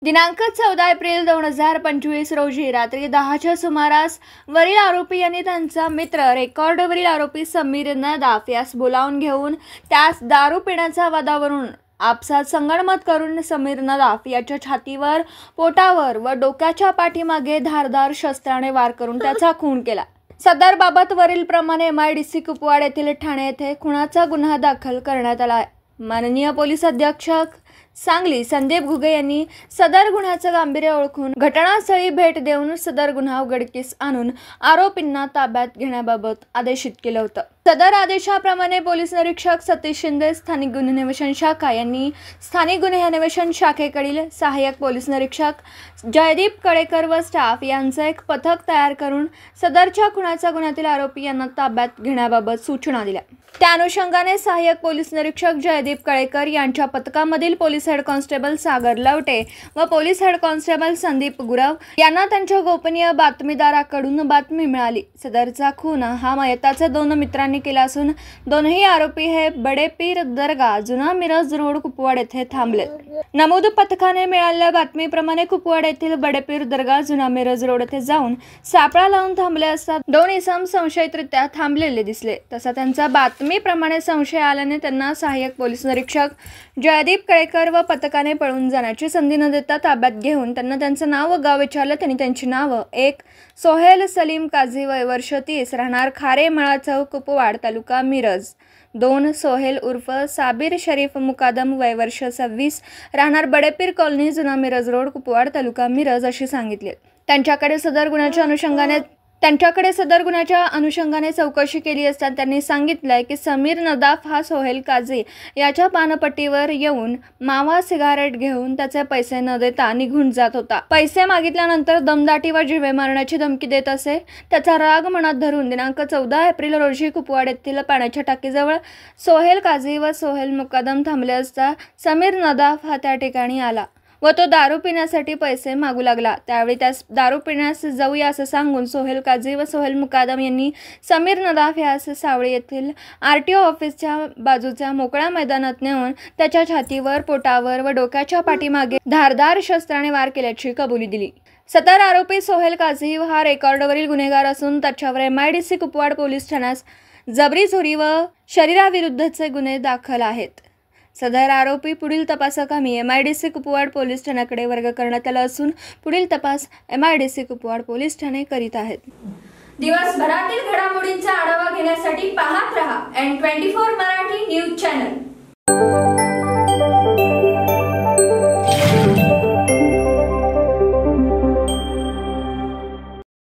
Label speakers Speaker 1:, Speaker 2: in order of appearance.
Speaker 1: दिनांक 14 एप्रिल 2025 रोजी रात्री 10च्या सुमारास वरील आरोपी यांनी त्यांचा मित्र रेकॉर्डवरील आरोपी समीर नदाफ यास बोलावून घेऊन त्यास दारू पिण्याच्या वादावरून आपसात संगनमत करून समीर नदाफ याच्या छातीवर, पोटावर व डोक्याच्या पाठीमागे धारदार शस्त्राने वार करून त्याचा खून केला। सदर बाबत वरील प्रमाणे MIDC कुपवाड येथील ठाणे येथे खुनाचा गुन्हा दाखल करण्यात आला आहे। माननीय पोलीस अधीक्षक सांगली संदीप घुगे यांनी सदर गुन्ह्याचे गांभीर्य ओळखून घटनास्थळी भेट देऊन सदर गुन्हा उघडकीस आणून आरोपींना ताब्यात घेण्याबाबत आदेशित केले होते। सदर आदेशाप्रमाणे पोलीस निरीक्षक सतीश शिंदे स्थानिक गुन्हे अन्वेषण शाखा यांनी स्थानिक गुन्हे अन्वेषण शाखेकडील सहाय्यक पोलीस निरीक्षक जयदीप कळेकर व स्टाफ यांचे एक पथक तयार करून सदरच्या खुनाच्या गुन्ह्यातील आरोपी यांना ताब्यात घेण्याबाबत सूचना दिल्या। त्या अनुषंगाने सहाय्यक पोलीस निरीक्षक जयदीप कळेकर यांच्या पथकामधील पोलीस हेड कॉन्स्टेबल सागर लवटे व police head constable Sandeep Gurav यांना त्यांच्या गोपनीय बातमीदाराकडून बातमी मिळाली। सदरचा खून हा मयताचे 2 मित्रांनी केला असून दोन्ही आरोपी हे बडेपीर दर्गा जुना मिरज रोड कुपवाड येथे थांबले। नमूद पथकाने मिळालेल्या बातमीप्रमाणे कुपवाड येथील बडेपीर दर्गा जुना मिरज रोड येथे जाऊन सापळा लावून थांबले असता 2 इसम संशयितरित्या थांबलेले दिसले। तसा त्यांचा बातमीप्रमाणे संशय आल्याने त्यांना सहाय्यक पोलीस निरीक्षक जयदीप कळेकर व पथकाने पळून जाण्याची संधी न देता ताब्यात घेऊन त्यांना त्यांचे नाव व गाव विचारले। त्यांनी त्यांची नावे 1 सोहेल सलीम काझी वय वर्ष 30 राहणार खारेमळा चौक कुपवाड तालुका मिरज, 2 सोहेल उर्फ साबिर शरीफ मुकादम वय वर्ष 26 राहणार बडेपीर कॉलनी जुना मिरज रोड कुपवाड तालुका मिरज अशी सांगितले। त्यांच्याकडे सदर गुन्ह्याच्या अनुषंगाने चौकशी केली असता त्यांनी सांगितले की समीर नदाफ हा सोहेल काझी याच्या पानपट्टीवर येऊन मावा सिगारेट घेऊन त्याचे पैसे न देता निघून जात होता। पैसे मागितल्यानंतर दमदाटी व जीवे मारण्याची धमकी देत असे। त्याचा राग मनात धरून दिनांक 14 एप्रिल रोजी कुपवाड येथील पाण्याच्या टाकीजवळ सोहेल काझी व सोहेल मुकादम थांबले असता समीर नदाफ हा त्या ठिकाणी आला व तो दारू पिण्यासाठी पैसे मागू लागला। त्यावेळी त्यास दारू पिण्यास जाऊया असं सांगून सोहेल काझी व सोहेल मुकादम यांनी समीर नदाफ यास सावळी येथील RTO ऑफिसच्या बाजूच्या मोकळ्या मैदानात नेऊन त्याच्या छातीवर, पोटावर व डोक्याच्या पाठीमागे धारदार शस्त्राने वार केल्याची कबुली दिली। सदर आरोपी सोहेल काझी हा रेकॉर्डवरील गुन्हेगार असून त्याच्यावर MIDC कुपवाड पोलीस ठाण्यास जबरी चोरी व शरीराविरुद्धचे गुन्हे दाखल आहेत। सदर आरोपी पुढील तपासाकामी MIDC कुपवाड पोलीस ठाण्याकडे वर्ग करण्यात आला असून पुढील तपास MIDC कुपवाड पोलीस ठाणे करीत आहेत।
Speaker 2: दिवसभरातील घडामोडींचा आढावा घेण्यासाठी पाहत रहा N24 मराठी न्यूज चॅनल।